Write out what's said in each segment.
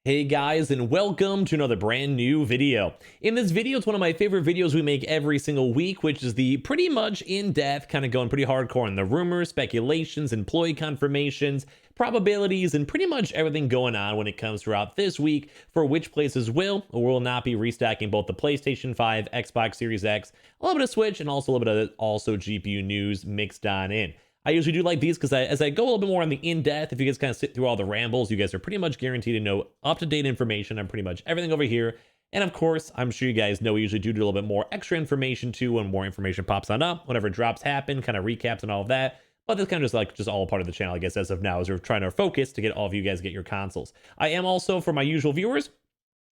Hey guys, and welcome to another brand new video. In this video, it's one of my favorite videos we make every single week, which is the pretty much in-depth, kind of going pretty hardcore on the rumors, speculations, employee confirmations, probabilities, and pretty much everything going on when it comes throughout this week for which places will or will not be restacking both the PlayStation 5, Xbox Series X, a little bit of Switch, and also a little bit of GPU news mixed on in. I usually do like these because as I go a little bit more on the in-depth, if you guys kind of sit through all the rambles, you guys are pretty much guaranteed to know up-to-date information on pretty much everything over here. And of course, I'm sure you guys know we usually do a little bit more extra information too when more information pops on up, whenever drops happen, kind of recaps and all of that. But that's kind of just all part of the channel, I guess, as of now, as we're trying to focus to get all of you guys get your consoles. I am also, for my usual viewers,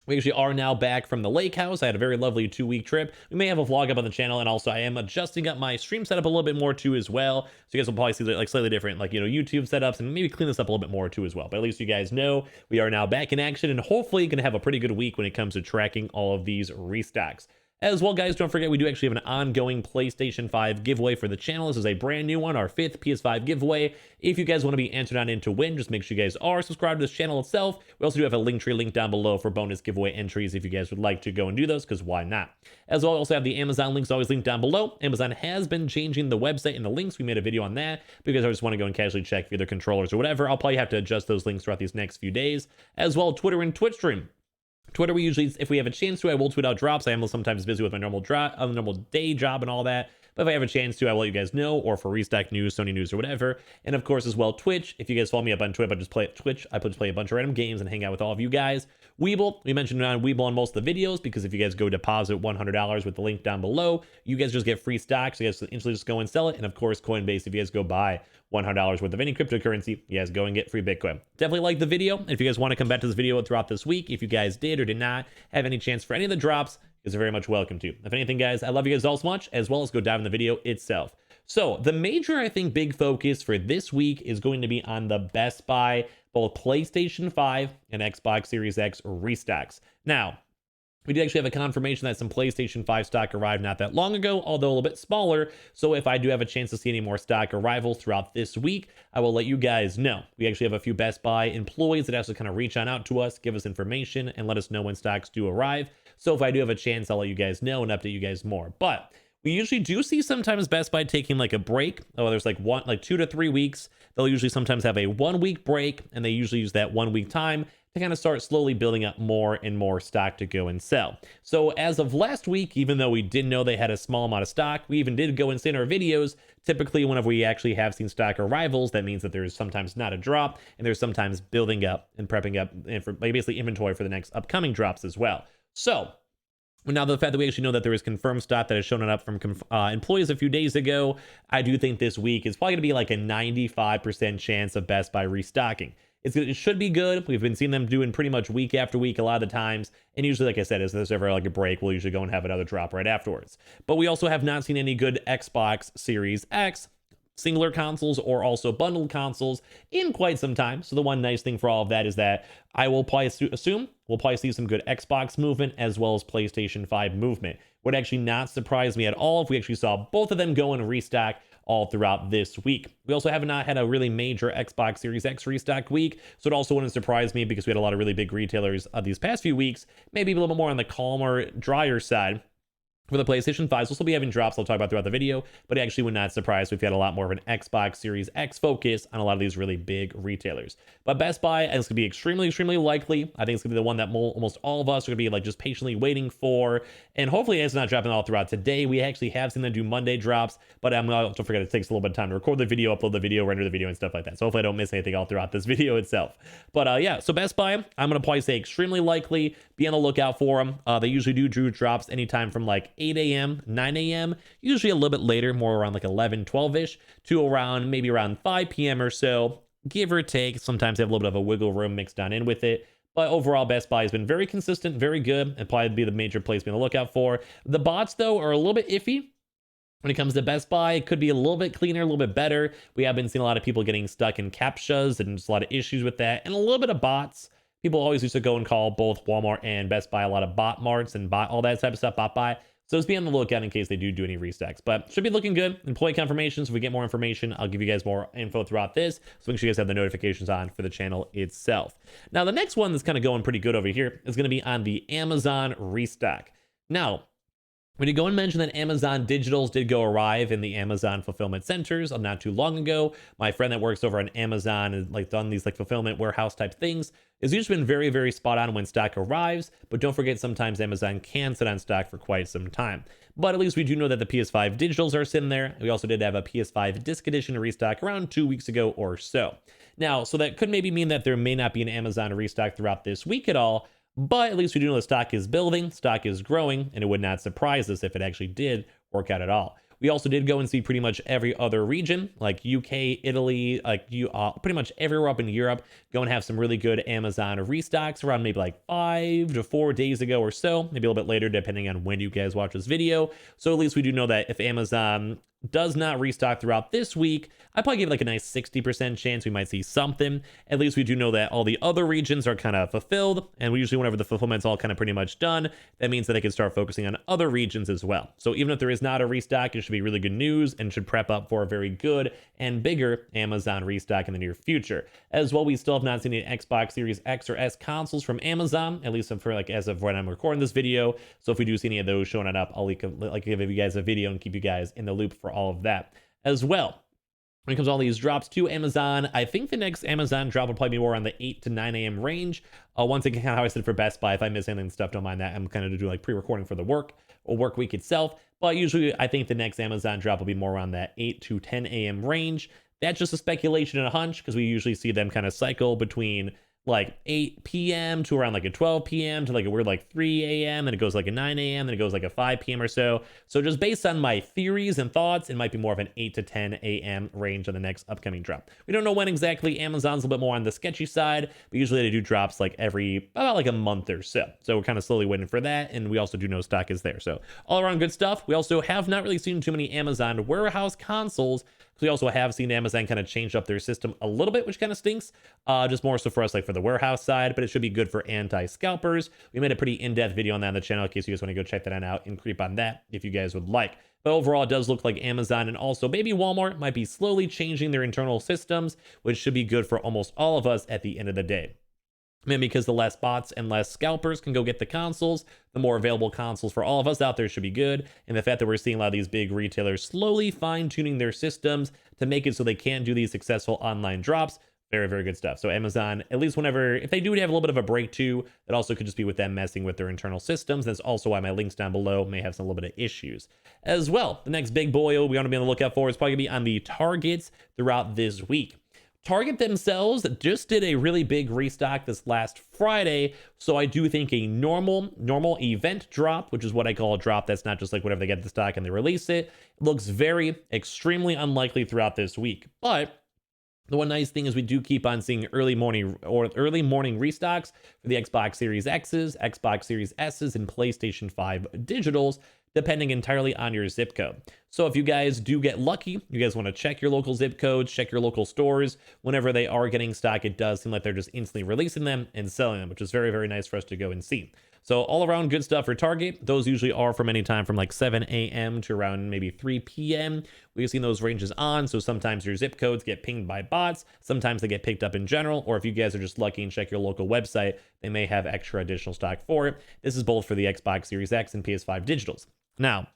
we actually are now back from the lake house. I had a very lovely 2-week trip. We may have a vlog up on the channel, and also I am adjusting up my stream setup a little bit more too as well. So you guys will probably see like slightly different, like, YouTube setups, and maybe clean this up a little bit more too as well. But at least you guys know we are now back in action, and hopefully going to have a pretty good week when it comes to tracking all of these restocks. As well, guys, don't forget we do actually have an ongoing PlayStation 5 giveaway for the channel. This is a brand new one, our 5th PS5 giveaway. If you guys want to be entered on in to win, just make sure you guys are subscribed to this channel itself. We also do have a Linktree link down below for bonus giveaway entries if you guys would like to go and do those, because why not? As well, we also have the Amazon links always linked down below. Amazon has been changing the website and the links. We made a video on that because I just want to go and casually check for either controllers or whatever. I'll probably have to adjust those links throughout these next few days. As well, Twitter and Twitch stream. Twitter, we usually, if we have a chance to, I will tweet out drops. I am sometimes busy with my normal day job and all that. But if I have a chance to, I will let you guys know, or for Restock news, Sony news, or whatever. And of course, as well, Twitch. If you guys follow me up on Twitch, I just play a bunch of random games and hang out with all of you guys. Weeble, we mentioned on Weeble on most of the videos, because if you guys go deposit $100 with the link down below, you guys just get free stock. So you guys instantly just go and sell it. And of course, Coinbase, if you guys go buy $100 worth of any cryptocurrency, you guys go and get free Bitcoin. Definitely like the video. If you guys want to come back to this video throughout this week, if you guys did or did not have any chance for any of the drops, you guys are very much welcome to. If anything, guys, I love you guys all so much, as well as go dive in the video itself. So the major, I think, big focus for this week is going to be on the Best Buy, both PlayStation 5 and Xbox Series X restocks. Now, we did actually have a confirmation that some PlayStation 5 stock arrived not that long ago, although a little bit smaller. So if I do have a chance to see any more stock arrivals throughout this week, I will let you guys know. We actually have a few Best Buy employees that actually kind of reach on out to us, give us information, and let us know when stocks do arrive. So if I do have a chance, I'll let you guys know and update you guys more. But we usually do see sometimes Best Buy taking like a break. Oh, there's like 2 to 3 weeks. They'll usually sometimes have a 1-week break, and they usually use that 1-week time to kind of start slowly building up more and more stock to go and sell. So as of last week, even though we didn't know they had a small amount of stock, we even did go and see in our videos, typically whenever we actually have seen stock arrivals, that means that there's sometimes not a drop, and there's sometimes building up and prepping up and for basically inventory for the next upcoming drops as well. So now, the fact that we actually know that there is confirmed stock that has shown up from employees a few days ago, I do think this week is probably going to be like a 95% chance of Best Buy restocking. It should be good. We've been seeing them doing pretty much week after week a lot of the times. And usually, like I said, if there's ever like a break, we'll usually go and have another drop right afterwards. But we also have not seen any good Xbox Series X singular consoles or also bundled consoles in quite some time. So the one nice thing for all of that is that I will probably assume we'll probably see some good Xbox movement as well as PlayStation 5 movement. Would actually not surprise me at all if we actually saw both of them go and restock all throughout this week. We also have not had a really major Xbox Series X restock week, so it also wouldn't surprise me because we had a lot of really big retailers these past few weeks, maybe a little bit more on the calmer, drier side. For the PlayStation 5s, we'll still be having drops I'll talk about throughout the video, but it actually would not surprise if we had a lot more of an Xbox Series X focus on a lot of these really big retailers. But Best Buy is going to be extremely, extremely likely. I think it's going to be the one that almost all of us are going to be like just patiently waiting for, and hopefully it's not dropping all throughout today. We actually have seen them do Monday drops, but I'm not, don't forget it takes a little bit of time to record the video, upload the video, render the video, and stuff like that. So hopefully I don't miss anything all throughout this video itself. But yeah, so Best Buy, I'm going to probably say extremely likely. Be on the lookout for them. They usually do drops anytime from like 8 a.m., 9 a.m., usually a little bit later, more around like 11, 12-ish, to around maybe around 5 p.m. or so, give or take. Sometimes they have a little bit of a wiggle room mixed on in with it. But overall, Best Buy has been very consistent, very good, and probably be the major place to be on the lookout for. The bots, though, are a little bit iffy. When it comes to Best Buy, it could be a little bit cleaner, a little bit better. We have been seeing a lot of people getting stuck in CAPTCHAs and just a lot of issues with that, and a little bit of bots. People always used to go and call both Walmart and Best Buy a lot of bot marts and all that type of stuff, bot buy. So just be on the lookout in case they do any restocks. But should be looking good. Employee confirmations. If we get more information, I'll give you guys more info throughout this. So make sure you guys have the notifications on for the channel itself. Now, the next one that's kind of going pretty good over here is going to be on the Amazon restock. Now, we did go and mention that Amazon Digitals did go arrive in the Amazon fulfillment centers not too long ago. My friend that works over on Amazon and like done these like fulfillment warehouse type things has usually been very, very spot on when stock arrives. But don't forget, sometimes Amazon can sit on stock for quite some time. But at least we do know that the PS5 Digitals are sitting there. We also did have a PS5 Disc Edition restock around 2 weeks ago or so. Now, so that could maybe mean that there may not be an Amazon restock throughout this week at all. But at least we do know the stock is building, stock is growing, and it would not surprise us if it actually did work out at all. We also did go and see pretty much every other region, like UK, Italy, like pretty much everywhere up in Europe, go and have some really good Amazon restocks around maybe like 5 to 4 days ago or so, maybe a little bit later, depending on when you guys watch this video. So at least we do know that if Amazon does not restock throughout this week, I'd probably give it like a nice 60% chance we might see something. At least we do know that all the other regions are kind of fulfilled, and we usually, whenever the fulfillment's all kind of pretty much done, that means that they can start focusing on other regions as well. So even if there is not a restock, it should be really good news and should prep up for a very good and bigger Amazon restock in the near future. As well, we still have not seen any Xbox Series X or S consoles from Amazon, at least for like as of when I'm recording this video. So if we do see any of those showing up, I'll like give you guys a video and keep you guys in the loop for all of that as well. When it comes to all these drops to Amazon, I think the next Amazon drop will probably be more on the 8 to 9 a.m. range. Once again, how I said for Best Buy, if I miss anything and stuff, don't mind that. I'm kind of doing like pre-recording for the work week itself. But usually I think the next Amazon drop will be more around that 8 to 10 a.m. range. That's just a speculation and a hunch because we usually see them kind of cycle between like 8 p.m. to around like a 12 p.m. to like a weird like 3 a.m. and it goes like a 9 a.m. and it goes like a 5 p.m. or so. So just based on my theories and thoughts, it might be more of an 8 to 10 a.m. range on the next upcoming drop. We don't know when exactly. Amazon's a little bit more on the sketchy side, but usually they do drops like about like a month or so. So we're kind of slowly waiting for that. And we also do know stock is there. So all around good stuff. We also have not really seen too many Amazon warehouse consoles. We also have seen Amazon kind of change up their system a little bit, which kind of stinks. Just more so for us, like for the warehouse side, but it should be good for anti-scalpers. We made a pretty in-depth video on that on the channel in case you guys want to go check that out and creep on that if you guys would like. But overall, it does look like Amazon and also maybe Walmart might be slowly changing their internal systems, which should be good for almost all of us at the end of the day. And because the less bots and less scalpers can go get the consoles, the more available consoles for all of us out there should be good. And the fact that we're seeing a lot of these big retailers slowly fine-tuning their systems to make it so they can do these successful online drops, very, very good stuff. So Amazon, at least whenever, if they do have a little bit of a break too, that also could just be with them messing with their internal systems. That's also why my links down below may have some little bit of issues as well. The next big boy we want to be on the lookout for is probably gonna be on the Targets throughout this week. Target themselves just did a really big restock this last Friday, so I do think a normal event drop, which is what I call a drop that's not just like whatever they get the stock and they release it, looks very extremely unlikely throughout this week. But the one nice thing is we do keep on seeing early morning restocks for the Xbox Series X's, Xbox Series S's, and PlayStation 5 Digitals, depending entirely on your zip code. So if you guys do get lucky, you guys want to check your local zip codes, check your local stores. Whenever they are getting stock, it does seem like they're just instantly releasing them and selling them, which is very, very nice for us to go and see. So all around good stuff for Target. Those usually are from any time from like 7 a.m. to around maybe 3 p.m. We've seen those ranges on. So sometimes your zip codes get pinged by bots. Sometimes they get picked up in general. Or if you guys are just lucky and check your local website, they may have extra additional stock for it. This is both for the Xbox Series X and PS5 Digitals. Now,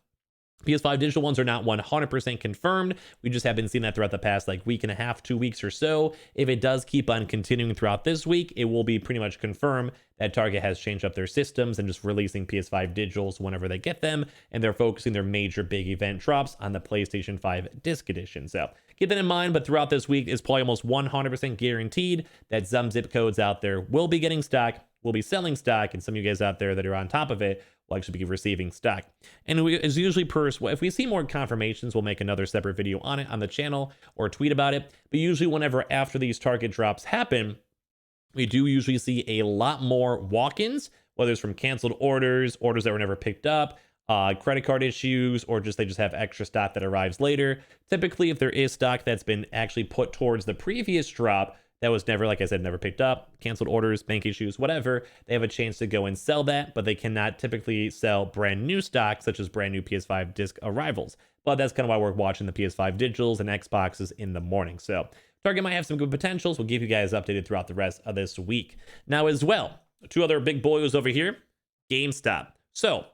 PS5 digital ones are not 100% confirmed. We just have been seeing that throughout the past like week and a half, 2 weeks or so. If it does keep on continuing throughout this week, it will be pretty much confirmed that Target has changed up their systems and just releasing PS5 digitals whenever they get them. And they're focusing their major big event drops on the PlayStation 5 Disc Edition. So keep that in mind, but throughout this week, it's probably almost 100% guaranteed that some zip codes out there will be getting stock, will be selling stock, and some of you guys out there that are on top of it will actually be receiving stock. And as usually if we see more confirmations, we'll make another separate video on it on the channel or tweet about it. But usually whenever after these Target drops happen, we do usually see a lot more walk-ins, whether it's from canceled orders, orders that were never picked up, credit card issues, or just they just have extra stock that arrives later. Typically, if there is stock that's been actually put towards the previous drop, that was never, like I said, never picked up, canceled orders, bank issues, whatever, they have a chance to go and sell that, but they cannot typically sell brand new stock, such as brand new PS5 disc arrivals. But that's kind of why we're watching the PS5 digitals and Xboxes in the morning. So Target might have some good potentials. We'll give you guys updated throughout the rest of this week. Now as well, two other big boys over here, GameStop. So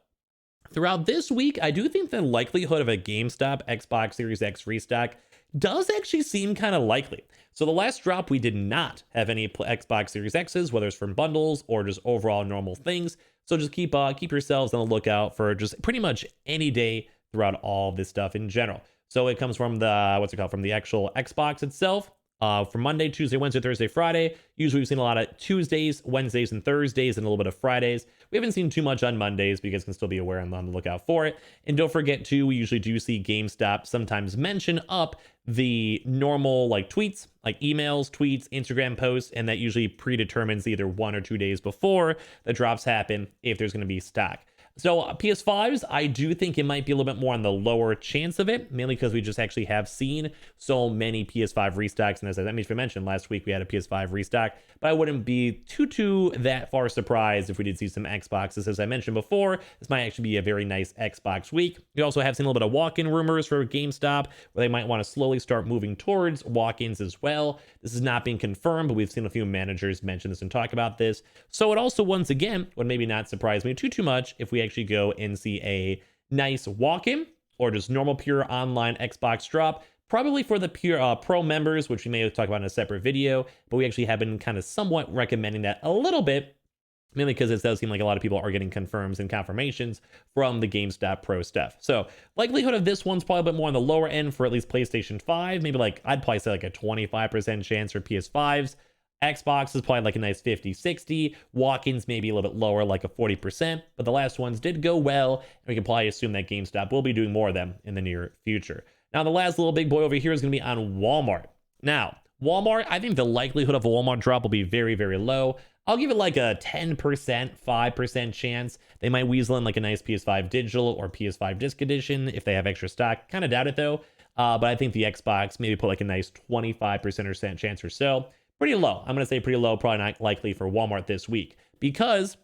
throughout this week, I do think the likelihood of a GameStop Xbox Series X restock does actually seem kind of likely. So the last drop, we did not have any Xbox Series X's, whether it's from bundles or just overall normal things. So just keep yourselves on the lookout for just pretty much any day throughout all of this stuff in general. So it comes from the, from the actual Xbox itself. For Monday, Tuesday, Wednesday, Thursday, Friday. Usually we've seen a lot of Tuesdays, Wednesdays, and Thursdays, and a little bit of Fridays. We haven't seen too much on Mondays, but you guys can still be aware and on the lookout for it. And don't forget too, we usually do see GameStop sometimes mention up the normal like tweets, like emails, tweets, Instagram posts, and that usually predetermines either 1 or 2 days before the drops happen if there's going to be stock. So PS5s, I do think it might be a little bit more on the lower chance of it, mainly because we just actually have seen so many PS5 restocks. And as I mentioned last week, we had a PS5 restock, but I wouldn't be too that far surprised if we did see some Xboxes. As I mentioned before, this might actually be a very nice Xbox week. We also have seen a little bit of walk-in rumors for GameStop, where they might want to slowly start moving towards walk-ins as well. This is not being confirmed, but we've seen a few managers mention this and talk about this. So it also, once again, would maybe not surprise me too much if we actually go and see a nice walk-in or just normal pure online Xbox drop, probably for the pure pro members, which we may talk about in a separate video, but we actually have been kind of somewhat recommending that a little bit, mainly because it does seem like a lot of people are getting confirms and confirmations from the GameStop Pro stuff. So likelihood of this one's probably a bit more on the lower end for at least PlayStation 5, maybe like, I'd probably say like a 25% chance for PS5s. Xbox is probably like a nice 50, 60. Walk-ins maybe a little bit lower, like a 40%. But the last ones did go well, and we can probably assume that GameStop will be doing more of them in the near future. Now, the last little big boy over here is going to be on Walmart. Now, Walmart, I think the likelihood of a Walmart drop will be very, very low. I'll give it like a 10%, 5% chance. They might weasel in like a nice PS5 Digital or PS5 Disc Edition if they have extra stock. Kind of doubt it though. But I think the Xbox maybe put like a nice 25% chance or so. Pretty low. I'm going to say pretty low, probably not likely for Walmart this week, because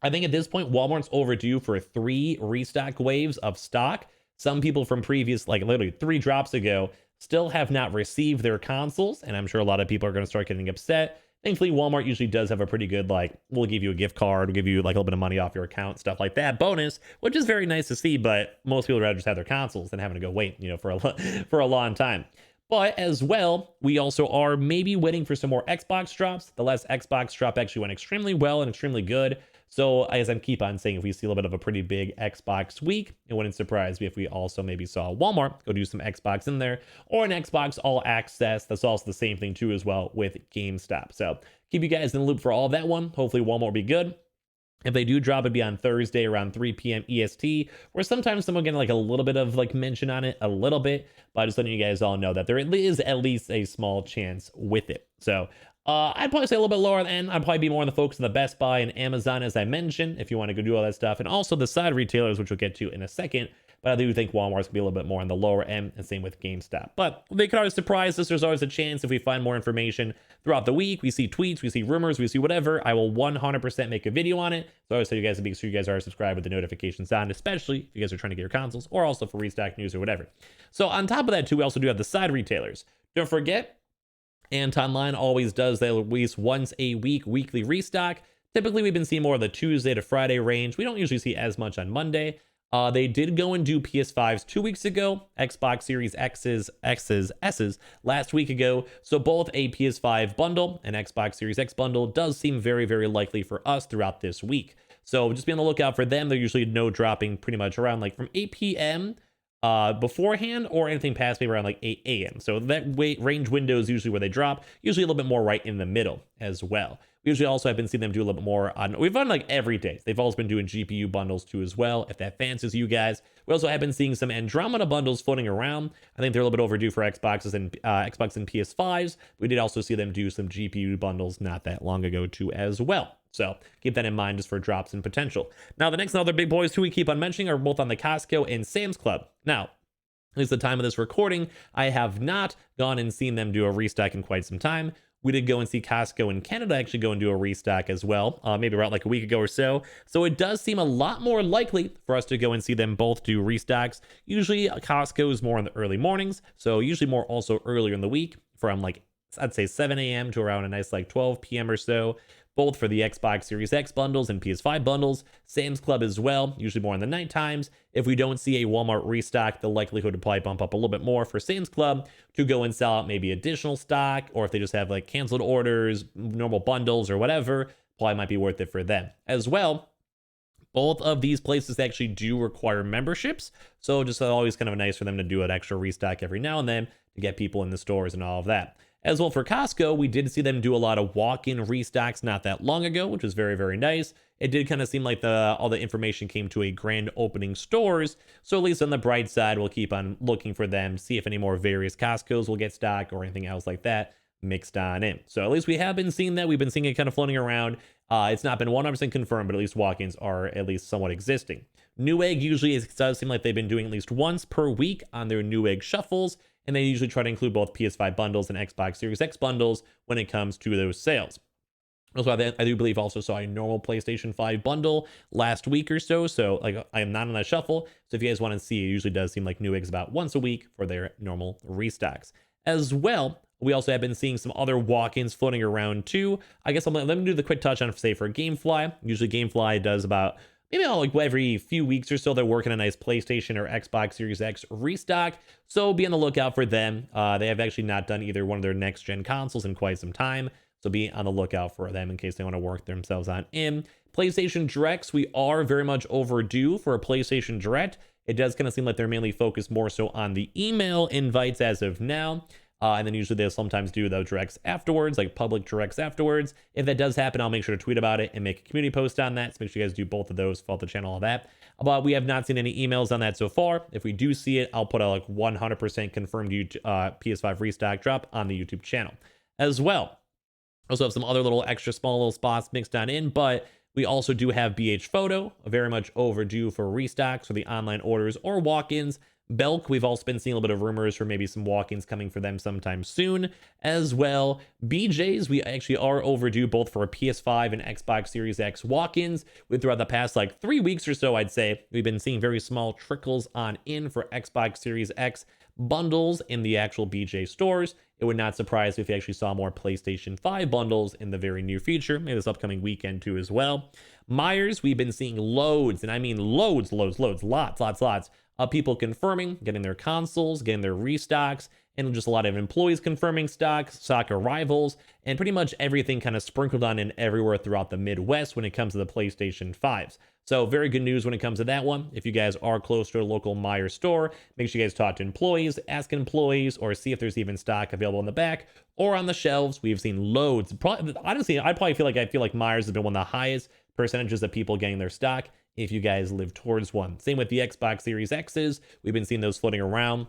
I think at this point, Walmart's overdue for 3 restock waves of stock. Some people from previous, like literally 3 drops ago, still have not received their consoles, and I'm sure a lot of people are going to start getting upset. Thankfully, Walmart usually does have a pretty good, like, we'll give you a gift card, we'll give you like a little bit of money off your account, stuff like that, bonus, which is very nice to see, but most people would rather just have their consoles than having to go wait, for a long time. But as well, we also are maybe waiting for some more Xbox drops. The last Xbox drop actually went extremely well and extremely good. So as I keep on saying, if we see a little bit of a pretty big Xbox week, it wouldn't surprise me if we also maybe saw Walmart go do some Xbox in there, or an Xbox All Access. That's also the same thing too as well with GameStop. So keep you guys in the loop for all that one. Hopefully Walmart will be good. If they do drop, it'd be on Thursday around 3 p.m. EST, where sometimes someone get like a little bit of like mention on it, a little bit, but just letting you guys all know that there is at least a small chance with it. So I'd probably say a little bit lower than, I'd probably be more on the focus of the Best Buy and Amazon, as I mentioned, if you want to go do all that stuff, and also the side retailers, which we'll get to in a second. But I do think Walmart's gonna be a little bit more on the lower end, and same with GameStop. But they could always surprise us. There's always a chance if we find more information throughout the week. We see tweets, we see rumors, we see whatever. I will 100% make a video on it. So I always tell you guys to make sure you guys are subscribed with the notifications on, especially if you guys are trying to get your consoles, or also for restock news or whatever. So on top of that too, we also do have the side retailers. Don't forget, Antonline always does they release once a week, weekly restock. Typically, we've been seeing more of the Tuesday to Friday range. We don't usually see as much on Monday. They did go and do PS5s 2 weeks ago, Xbox Series X's, S's last week ago. So both a PS5 bundle and Xbox Series X bundle does seem very, very likely for us throughout this week. So just be on the lookout for them. They're usually no dropping pretty much around like from 8 p.m. Beforehand, or anything past maybe around like 8 a.m. So that range window is usually where they drop, usually a little bit more right in the middle as well. We usually also have been seeing them do a little bit more on, we've done like every day. They've also been doing GPU bundles too as well, if that fancies you guys. We also have been seeing some Andromeda bundles floating around. I think they're a little bit overdue for Xbox and PS5s. We did also see them do some GPU bundles not that long ago too as well. So keep that in mind just for drops and potential. Now, the next and other big boys who we keep on mentioning are both on the Costco and Sam's Club. Now, at least the time of this recording, I have not gone and seen them do a restock in quite some time. we did go and see Costco in Canada actually go and do a restock as well, maybe about like a week ago or so. So it does seem a lot more likely for us to go and see them both do restocks. Usually Costco is more in the early mornings, so usually more also earlier in the week from like, I'd say 7 a.m. to around a nice like 12 p.m. or so, both for the Xbox Series X bundles and PS5 bundles. Sam's Club as well, usually more in the night times. If we don't see a Walmart restock, the likelihood would probably bump up a little bit more for Sam's Club to go and sell out maybe additional stock, or if they just have like canceled orders, normal bundles or whatever, probably might be worth it for them as well. Both of these places actually do require memberships, so just always kind of nice for them to do an extra restock every now and then to get people in the stores and all of that. As well for Costco, we did see them do a lot of walk-in restocks not that long ago, which was very, very nice. It did kind of seem like all the information came to a grand opening stores, so at least on the bright side, we'll keep on looking for them, see if any more various Costcos will get stock or anything else like that mixed on in. So at least we have been seeing that. We've been seeing it kind of floating around. It's not been 100% confirmed, but at least walk-ins are at least somewhat existing. Newegg usually does seem like they've been doing at least once per week on their Newegg shuffles, and they usually try to include both PS5 bundles and Xbox Series X bundles when it comes to those sales. Also, I do believe also saw a normal PlayStation 5 bundle last week or so. So, like, I am not on that shuffle. So, if you guys want to see, it usually does seem like Newegg's about once a week for their normal restocks. As well, we also have been seeing some other walk-ins floating around too. I guess let me do the quick touch on, say, for GameFly. Usually, GameFly does about maybe like every few weeks or so, they're working a nice PlayStation or Xbox Series X restock. So be on the lookout for them. They have actually not done either one of their next gen consoles in quite some time. So be on the lookout for them in case they want to work themselves on in. PlayStation Directs, we are very much overdue for a PlayStation Direct. It does kind of seem like they're mainly focused more so on the email invites as of now. And then usually they'll sometimes do those directs afterwards, like public directs afterwards. If that does happen, I'll make sure to tweet about it and make a community post on that. So make sure you guys do both of those, follow the channel, all that. But we have not seen any emails on that so far. If we do see it, I'll put a like 100% confirmed PS5 restock drop on the YouTube channel as well. Also have some other little extra small little spots mixed on in, but we also do have BH Photo, very much overdue for restocks for the online orders or walk-ins. Belk, we've also been seeing a little bit of rumors for maybe some walk-ins coming for them sometime soon as well. BJ's, we actually are overdue both for a PS5 and Xbox Series X walk-ins. Throughout the past like 3 weeks or so, I'd say, we've been seeing very small trickles on in for Xbox Series X bundles in the actual BJ stores. It would not surprise me if you actually saw more PlayStation 5 bundles in the very near future, maybe this upcoming weekend too as well. Myers, we've been seeing loads, and I mean loads, lots of people confirming, getting their consoles, getting their restocks, and just a lot of employees confirming stock arrivals, and pretty much everything kind of sprinkled on in everywhere throughout the Midwest when it comes to the PlayStation 5s. So very good news when it comes to that one. If you guys are close to a local Myers store, make sure you guys talk to employees, ask employees, or see if there's even stock available in the back or on the shelves. We've seen loads. Honestly, I feel like Myers has been one of the highest percentages of people getting their stock if you guys live towards one. Same with the Xbox Series X's. We've been seeing those floating around.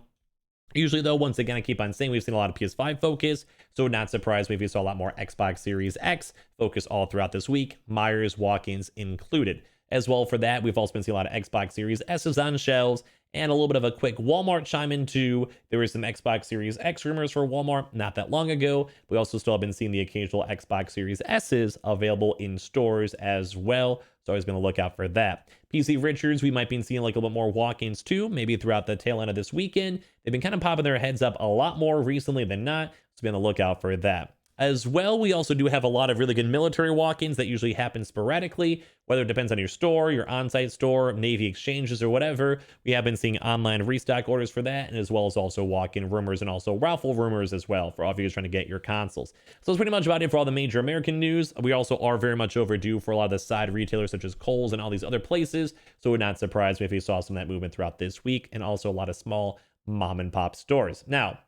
Usually, though, once again, I keep on saying we've seen a lot of PS5 focus, so not surprised me if you saw a lot more Xbox Series X focus all throughout this week, Myers walk-ins included. As well for that, we've also been seeing a lot of Xbox Series S's on shelves, and a little bit of a quick Walmart chime in too. There were some Xbox Series X rumors for Walmart not that long ago. We also still have been seeing the occasional Xbox Series S's available in stores as well. So always been on the lookout for that. PC Richards, we might be seeing like a little bit more walk-ins too, maybe throughout the tail end of this weekend. They've been kind of popping their heads up a lot more recently than not, so be on the lookout for that. As well, we also do have a lot of really good military walk-ins that usually happen sporadically, whether it depends on your store, your on-site store, Navy exchanges, or whatever. We have been seeing online restock orders for that, and as well as also walk-in rumors and also raffle rumors as well for all of you guys trying to get your consoles. So that's pretty much about it for all the major American news. We also are very much overdue for a lot of the side retailers such as Kohl's and all these other places, so it would not surprise me if you saw some of that movement throughout this week, and also a lot of small mom and pop stores. Now,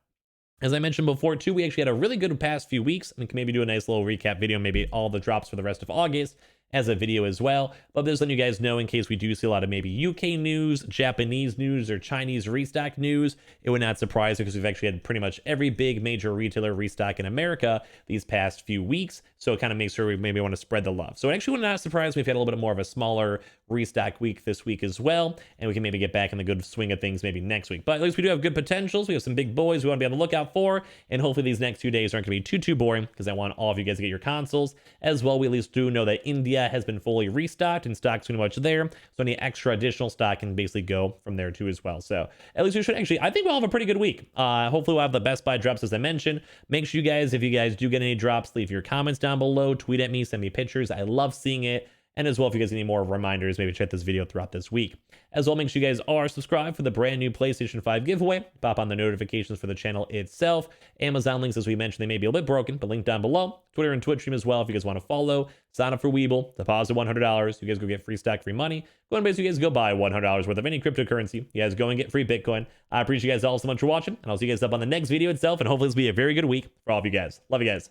as I mentioned before too, we actually had a really good past few weeks, and can maybe do a nice little recap video, maybe all the drops for the rest of August as a video as well. But just letting you guys know in case we do see a lot of maybe UK news, Japanese news, or Chinese restock news, it would not surprise me because we've actually had pretty much every big major retailer restock in America these past few weeks. So it kind of makes sure we maybe want to spread the love. So it actually would not surprise me if we had a little bit more of a smaller restock week this week as well, and we can maybe get back in the good swing of things maybe next week. But at least we do have good potentials. We have some big boys we want to be on the lookout for. And hopefully these next 2 days aren't going to be too boring, because I want all of you guys to get your consoles as well. We at least do know that India has been fully restocked and stock's pretty much there. So any extra additional stock can basically go from there too as well. So at least we should actually, I think we'll have a pretty good week. Hopefully we'll have the Best Buy drops as I mentioned. Make sure you guys, if you guys do get any drops, leave your comments down below, tweet at me, send me pictures. I love seeing it. And as well, if you guys need more reminders, maybe check this video throughout this week. As well, make sure you guys are subscribed for the brand new PlayStation 5 giveaway. Pop on the notifications for the channel itself. Amazon links, as we mentioned, they may be a little bit broken, but link down below. Twitter and Twitch stream as well if you guys want to follow. Sign up for Weeble, deposit $100. You guys go get free stock, free money. Go and basically you guys go buy $100 worth of any cryptocurrency. You guys go and get free Bitcoin. I appreciate you guys all so much for watching, and I'll see you guys up on the next video itself, and hopefully this will be a very good week for all of you guys. Love you guys.